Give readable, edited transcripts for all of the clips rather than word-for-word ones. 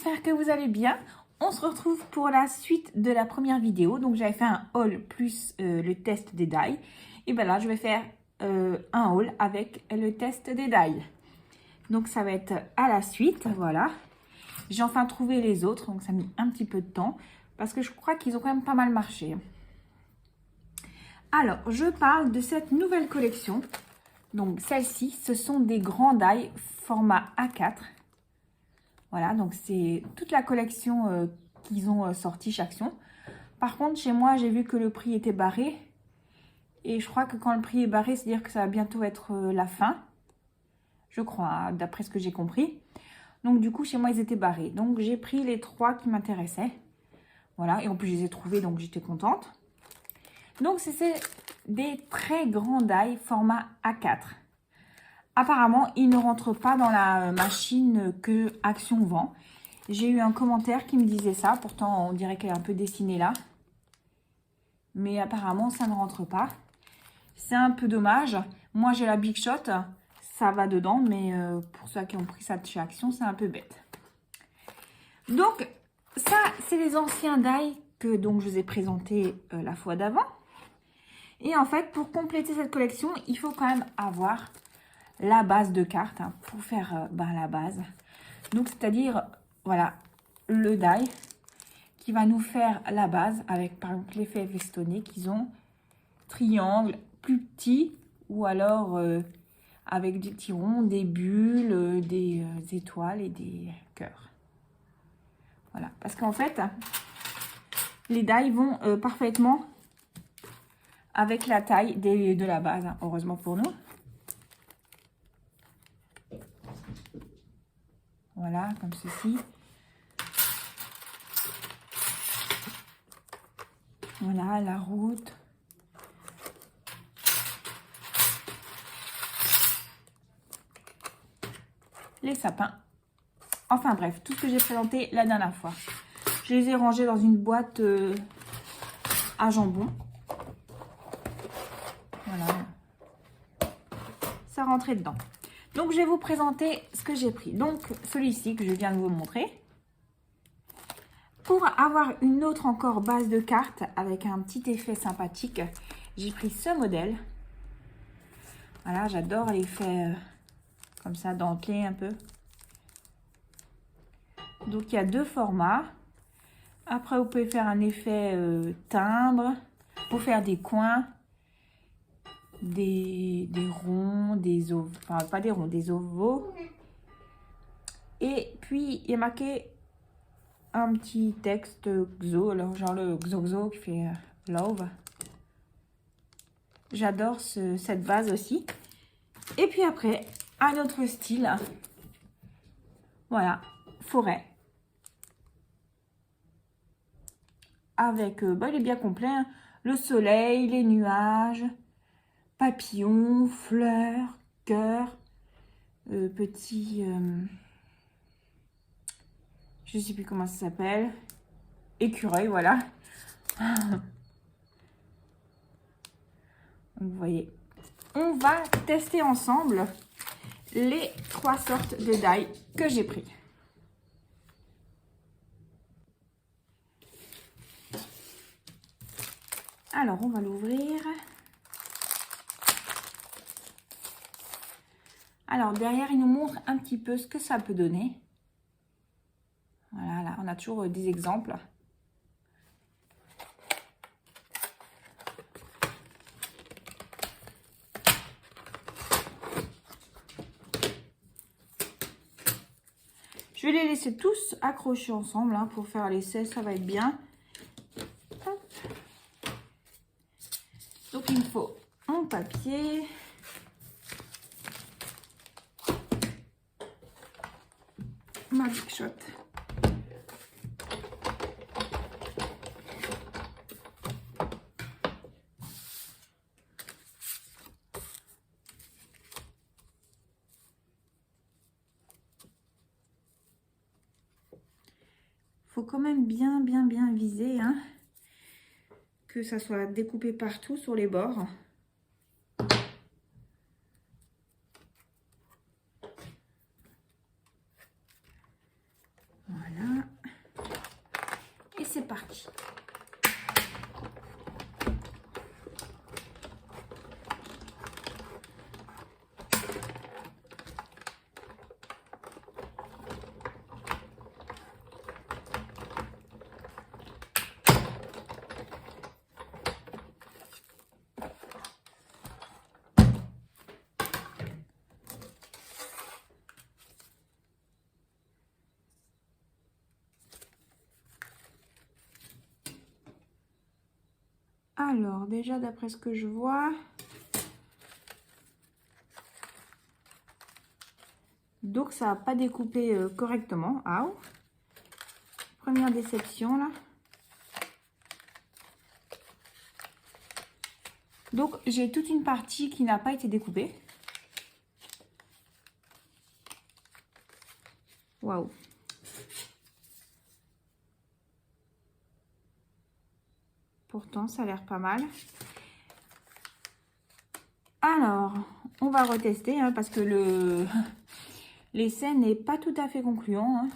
j'espère que vous allez bien. On se retrouve pour la suite de la première vidéo. Donc j'avais fait un haul plus le test des die. Et bien là, je vais faire un haul avec le test des die. Donc ça va être à la suite, voilà. J'ai enfin trouvé les autres, donc ça a mis un petit peu de temps. Parce que je crois qu'ils ont quand même pas mal marché. Alors, je parle de cette nouvelle collection. Donc celle-ci, ce sont des grands die format A4. Voilà, donc c'est toute la collection qu'ils ont sorti chaque Action. Par contre, chez moi, j'ai vu que le prix était barré. Et je crois que quand le prix est barré, c'est-à-dire que ça va bientôt être la fin. Je crois, hein, d'après ce que j'ai compris. Donc du coup, chez moi, ils étaient barrés. Donc j'ai pris les 3 qui m'intéressaient. Voilà, et en plus, je les ai trouvés, donc j'étais contente. Donc c'est des très grands die format A4. Apparemment, ils ne rentrent pas dans la machine que Action vend. J'ai eu un commentaire qui me disait ça. Pourtant, on dirait qu'elle est un peu dessinée là. Mais apparemment, ça ne rentre pas. C'est un peu dommage. Moi, j'ai la Big Shot. Ça va dedans. Mais pour ceux qui ont pris ça de chez Action, c'est un peu bête. Donc, ça, c'est les anciens die que donc, je vous ai présentés la fois d'avant. Et en fait, pour compléter cette collection, il faut quand même avoir la base de cartes hein, pour faire la base. Donc, c'est-à-dire, voilà, le die qui va nous faire la base avec, par exemple, l'effet festonné qu'ils ont. Triangle plus petit ou alors avec des petits ronds, des bulles, des étoiles et des cœurs. Voilà, parce qu'en fait, les die vont parfaitement avec la taille de la base, hein, heureusement pour nous. Voilà, comme ceci. Voilà, la route. Les sapins. Enfin bref, tout ce que j'ai présenté la dernière fois. Je les ai rangés dans une boîte à jambon. Voilà. Ça rentrait dedans. Donc, je vais vous présenter ce que j'ai pris. Donc, celui-ci que je viens de vous montrer. Pour avoir une autre encore base de cartes avec un petit effet sympathique, j'ai pris ce modèle. Voilà, j'adore l'effet comme ça, dentelé un peu. Donc, il y a 2 formats. Après, vous pouvez faire un effet timbre pour faire des coins, des ronds, des ovaux, enfin pas des ronds, des ovaux. Et puis, il y a marqué un petit texte XO, alors genre le XOXO qui fait love. J'adore cette base aussi. Et puis après, un autre style. Voilà, forêt. Avec, il est bien complet, hein. Le soleil, les nuages, papillons, fleurs, cœurs, petits... je ne sais plus comment ça s'appelle. Écureuil, voilà. Vous voyez. On va tester ensemble les 3 sortes de die que j'ai pris. Alors, on va l'ouvrir. Alors, derrière, il nous montre un petit peu ce que ça peut donner. Voilà, là, on a toujours des exemples. Je vais les laisser tous accrochés ensemble hein, pour faire l'essai, ça va être bien. Hop. Donc, il me faut mon papier. Ma Big Shot. Faut quand même bien viser, hein, que ça soit découpé partout sur les bords. Voilà. Alors, déjà, d'après ce que je vois, donc ça n'a pas découpé correctement. Ah, première déception, là. Donc, j'ai toute une partie qui n'a pas été découpée. Waouh! Pourtant, ça a l'air pas mal. Alors, on va retester hein, parce que l'essai n'est pas tout à fait concluant. Hein.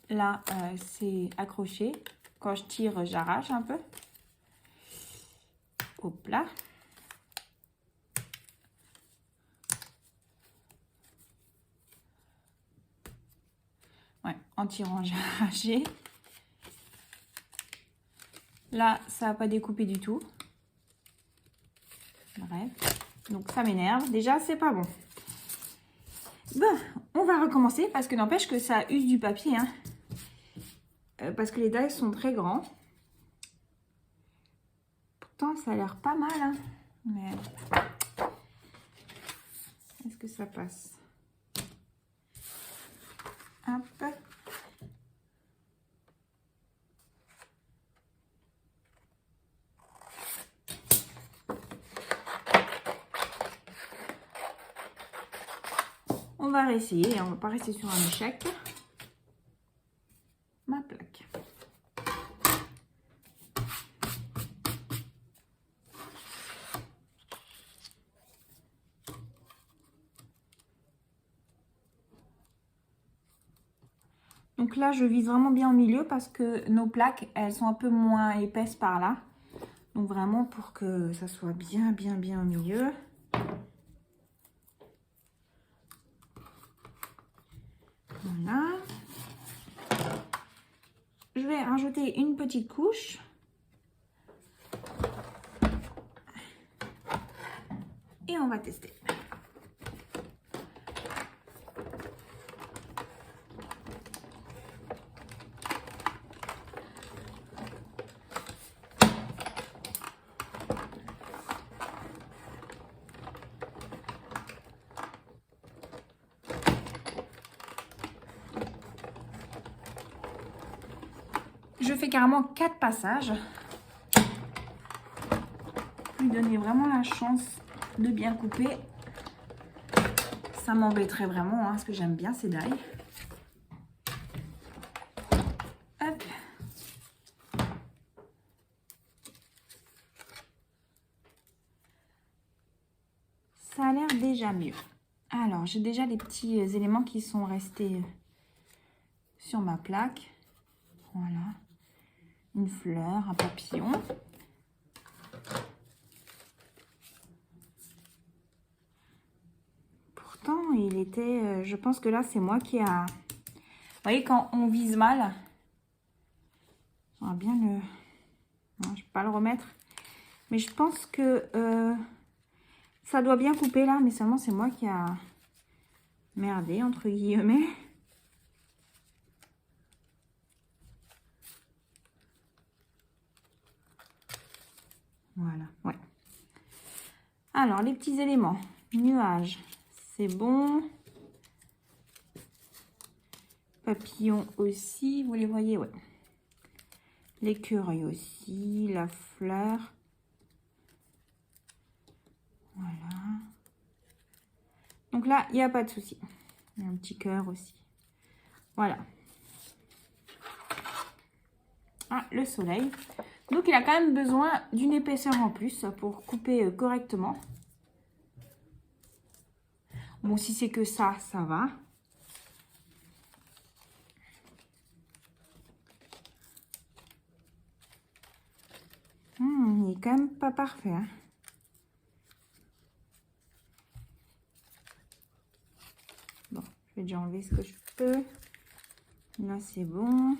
Là, c'est accroché. Quand je tire, j'arrache un peu. Hop là. Ouais, en tirant, j'ai arraché. Là, ça n'a pas découpé du tout. Bref, donc ça m'énerve. Déjà, c'est pas bon. Bon, on va recommencer parce que n'empêche que ça use du papier. Hein. Parce que les die sont très grands. Pourtant, ça a l'air pas mal. Hein. Mais est-ce que ça passe? Hop. On va réessayer, on va pas rester sur un échec. Ma plaque. Donc là, je vise vraiment bien au milieu parce que nos plaques, elles sont un peu moins épaisses par là. Donc vraiment pour que ça soit bien au milieu. Voilà. Je vais rajouter une petite couche. Et on va tester. Je fais carrément 4 passages. Lui donner vraiment la chance de bien couper. Ça m'embêterait vraiment, hein, parce que j'aime bien ces die. Hop. Ça a l'air déjà mieux. Alors, j'ai déjà les petits éléments qui sont restés sur ma plaque. Voilà. Une fleur, un papillon. Pourtant, il était... je pense que là, c'est moi qui a... Vous voyez, quand on vise mal... On va bien le... Non, je ne vais pas le remettre. Mais je pense que... ça doit bien couper là, mais seulement c'est moi qui a... merdé, entre guillemets. Voilà, ouais. Alors, les petits éléments. Nuage, c'est bon. Papillon aussi, vous les voyez, ouais. L'écureuil aussi, la fleur. Voilà. Donc là, il n'y a pas de souci. Il y a un petit cœur aussi. Voilà. Ah, le soleil. Donc, il a quand même besoin d'une épaisseur en plus pour couper correctement. Bon, si c'est que ça va. est quand même pas parfait. Hein. Bon, je vais déjà enlever ce que je peux. Là, c'est bon.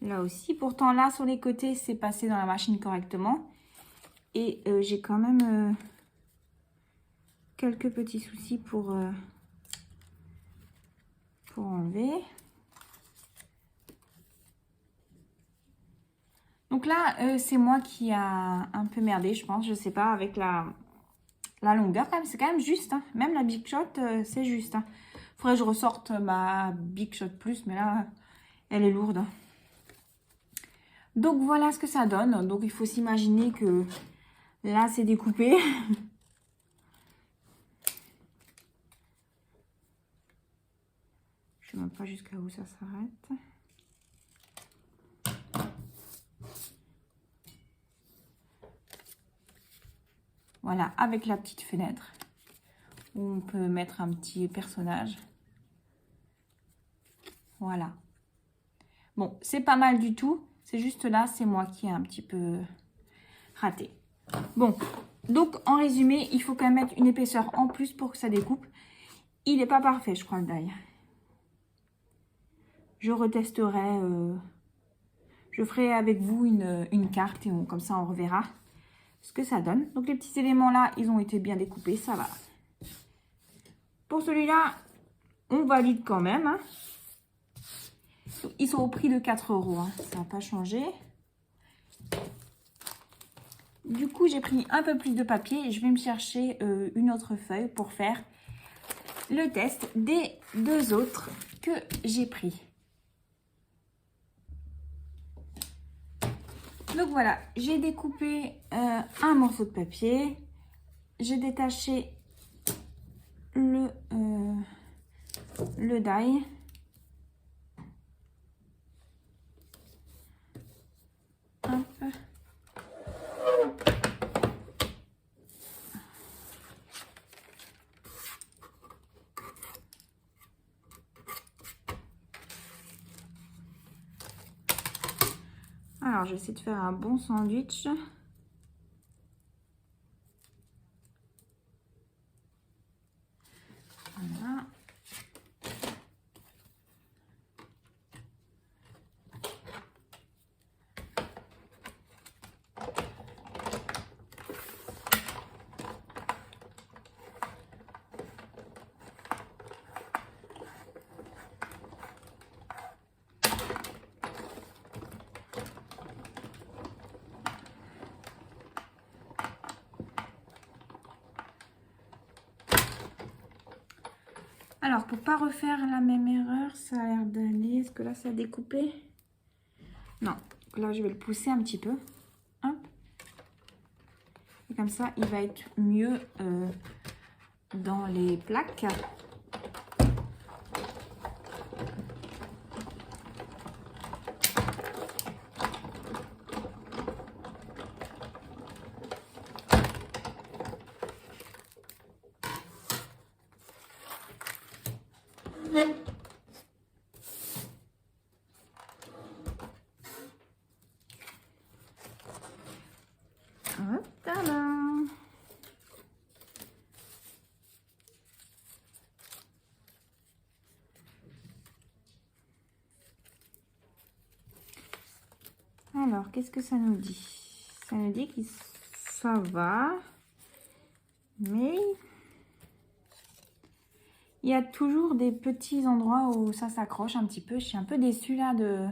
Là aussi. Pourtant, là, sur les côtés, c'est passé dans la machine correctement. Et j'ai quand même quelques petits soucis pour enlever. Donc là, c'est moi qui a un peu merdé, je pense. Je sais pas, avec la longueur, quand même, c'est quand même juste. Hein. Même la Big Shot, c'est juste. Hein. Faudrait que je ressorte ma Big Shot Plus, mais là, elle est lourde. Donc voilà ce que ça donne. Donc il faut s'imaginer que là, c'est découpé. Je sais même pas jusqu'à où ça s'arrête. Voilà, avec la petite fenêtre où on peut mettre un petit personnage. Voilà. Bon, c'est pas mal du tout. C'est juste là, c'est moi qui ai un petit peu raté. Bon, donc en résumé, il faut quand même mettre une épaisseur en plus pour que ça découpe. Il n'est pas parfait, je crois, le die. Je retesterai. Je ferai avec vous une carte et comme ça, on reverra ce que ça donne. Donc les petits éléments là, ils ont été bien découpés, ça va. Pour celui-là, on valide quand même. Hein. Ils sont au prix de 4 €. Hein. Ça n'a pas changé. Du coup, j'ai pris un peu plus de papier et je vais me chercher une autre feuille pour faire le test des 2 autres que j'ai pris. Donc voilà, j'ai découpé un morceau de papier. J'ai détaché le die. Hop. Alors, je vais essayer de faire un bon sandwich. Voilà. Alors, pour pas refaire la même erreur, ça a l'air d'aller. Est-ce que là, ça a découpé? Non. Là, je vais le pousser un petit peu. Hop. Et comme ça, il va être mieux dans les plaques. Tadam! Alors, qu'est-ce que ça nous dit? Ça nous dit que ça va, mais il y a toujours des petits endroits où ça s'accroche un petit peu. Je suis un peu déçue là de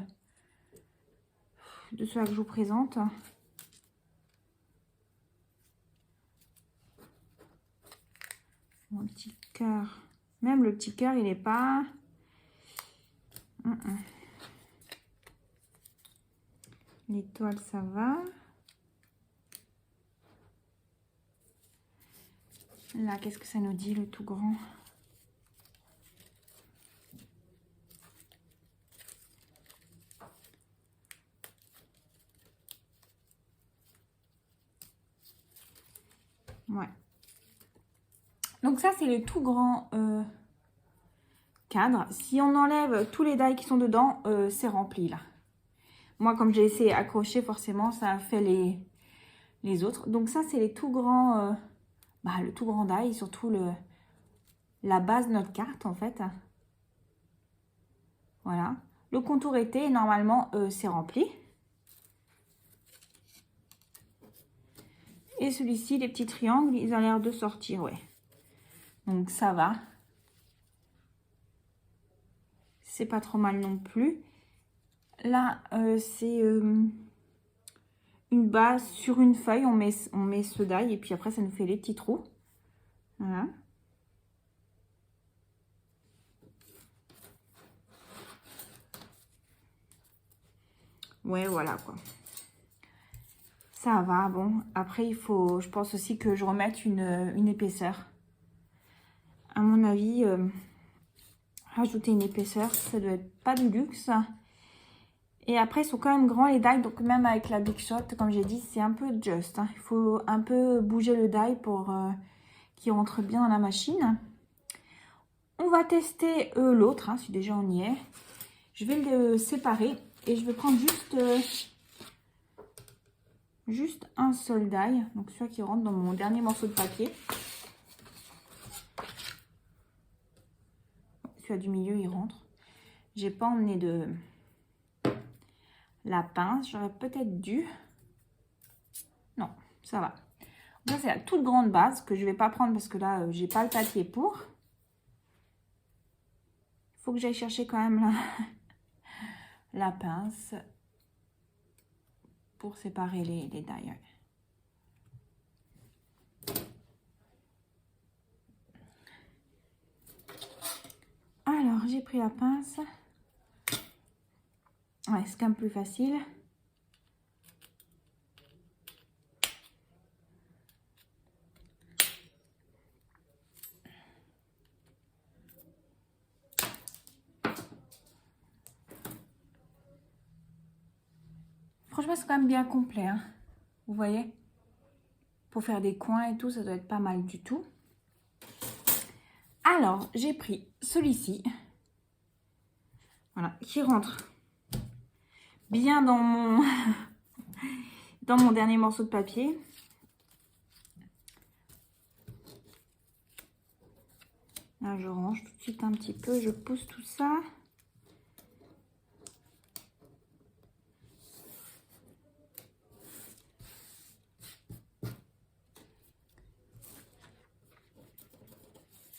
cela que je vous présente. Mon petit cœur. Même le petit cœur, il n'est pas... L'étoile, ça va. Là, qu'est-ce que ça nous dit, le tout grand? Ouais. Donc ça, c'est le tout grand cadre. Si on enlève tous les die qui sont dedans, c'est rempli là. moi, comme j'ai essayé accrocher, forcément, ça a fait les autres. Donc ça, c'est les tout grands, le tout grand die, surtout la base de notre carte, en fait. Voilà. Le contour été, normalement, c'est rempli. Et celui-ci, les petits triangles, ils ont l'air de sortir, ouais. Donc ça va. C'est pas trop mal non plus. Là, c'est une base sur une feuille. On met ce die et puis après, ça nous fait les petits trous. Voilà. Ouais, voilà quoi. Ça va, bon. Après, il faut, je pense aussi que je remette une épaisseur. À mon avis, rajouter une épaisseur, ça doit être pas du luxe. Et après, ils sont quand même grands les die, donc même avec la Big Shot, comme j'ai dit, c'est un peu juste. Hein. Il faut un peu bouger le die pour qu'il rentre bien dans la machine. On va tester l'autre, hein, si déjà on y est. Je vais le séparer et je vais prendre juste un seul die, donc celui qui rentre dans mon dernier morceau de papier. Celui du milieu, il rentre. J'ai pas emmené de la pince, j'aurais peut-être dû. Non, ça va. Ça, c'est la toute grande base que je vais pas prendre parce que là, j'ai pas le papier pour. Il faut que j'aille chercher quand même la pince pour séparer les die. Alors, j'ai pris la pince. Ouais, c'est quand même plus facile. Franchement, c'est quand même bien complet. Hein. Vous voyez? Pour faire des coins et tout, ça doit être pas mal du tout. Alors, j'ai pris celui-ci. Voilà, qui rentre bien dans mon, dans mon dernier morceau de papier. Là, je range tout de suite un petit peu, je pousse tout ça.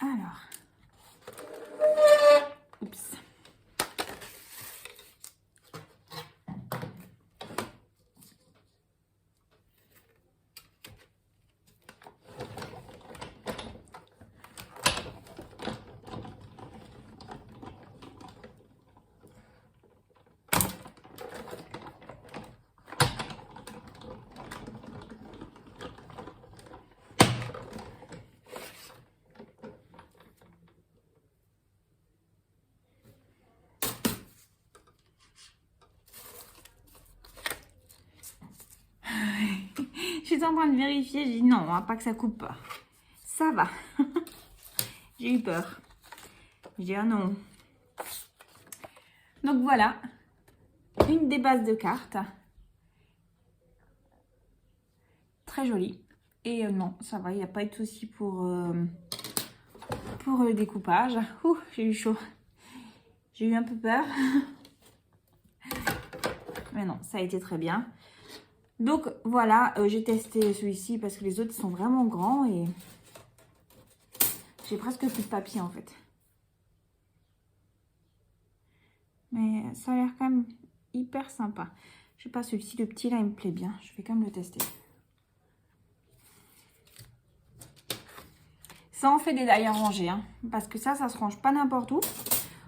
Alors, oups. Je suis en train de vérifier, j'ai dit non, hein, pas que ça coupe pas. Ça va. J'ai eu peur. J'ai dit ah non. Donc voilà, une des bases de cartes. Très jolie. Et non, ça va, il n'y a pas de souci pour le découpage. Ouh, j'ai eu chaud. J'ai eu un peu peur. Mais non, ça a été très bien. Donc voilà, j'ai testé celui-ci parce que les autres sont vraiment grands et j'ai presque plus de papier en fait. Mais ça a l'air quand même hyper sympa. Je sais pas, celui-ci, le petit là, il me plaît bien. Je vais quand même le tester. Ça en fait des die rangés, hein, parce que ça se range pas n'importe où.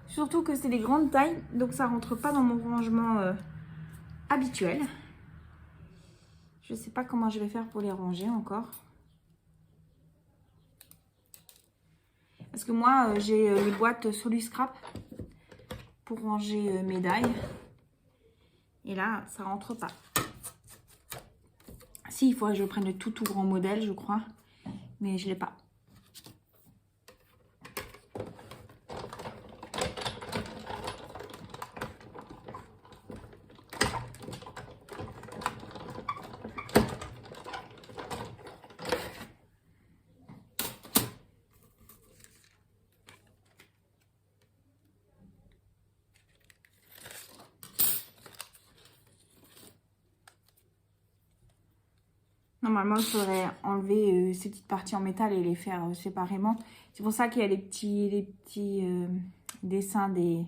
Surtout que c'est des grandes tailles, donc ça rentre pas dans mon rangement habituel. Je sais pas comment je vais faire pour les ranger encore. Parce que moi, j'ai les boîtes Soluscrap pour ranger mes die. Et là, ça rentre pas. Si, il faudrait que je prenne le tout grand modèle, je crois. Mais je l'ai pas. Normalement, il faudrait enlever ces petites parties en métal et les faire séparément. C'est pour ça qu'il y a les petits dessins des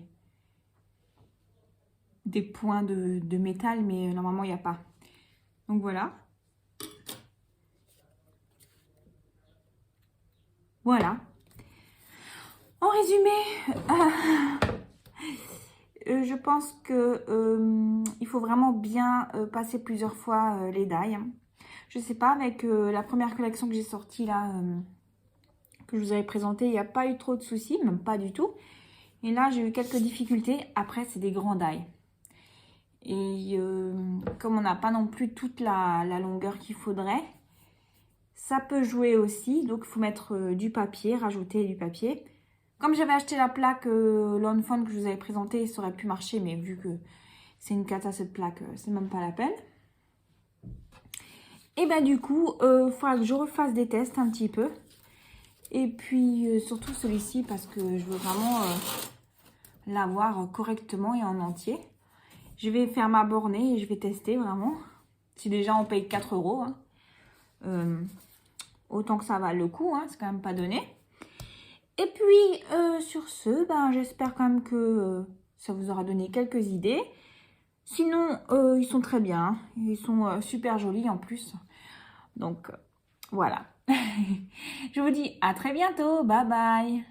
points de métal, mais normalement, il n'y a pas. Donc voilà. Voilà. En résumé, je pense que il faut vraiment bien passer plusieurs fois les die. Je sais pas, avec la première collection que j'ai sortie là, que je vous avais présentée, il n'y a pas eu trop de soucis, même pas du tout. Et là, j'ai eu quelques difficultés. Après, c'est des grands die. Et comme on n'a pas non plus toute la longueur qu'il faudrait, ça peut jouer aussi. Donc, il faut mettre du papier, rajouter du papier. Comme j'avais acheté la plaque Lawnfawn que je vous avais présentée, ça aurait pu marcher, mais vu que c'est une cata cette plaque, c'est même pas la peine. Et ben du coup, il faudra que je refasse des tests un petit peu. Et puis surtout celui-ci parce que je veux vraiment l'avoir correctement et en entier. Je vais faire ma bornée et je vais tester vraiment. Si déjà on paye 4 €, hein, autant que ça vale le coup, hein, c'est quand même pas donné. Et puis sur ce, ben, j'espère quand même que ça vous aura donné quelques idées. Sinon, ils sont très bien, hein. Ils sont super jolis en plus. Donc voilà. Je vous dis à très bientôt. Bye bye.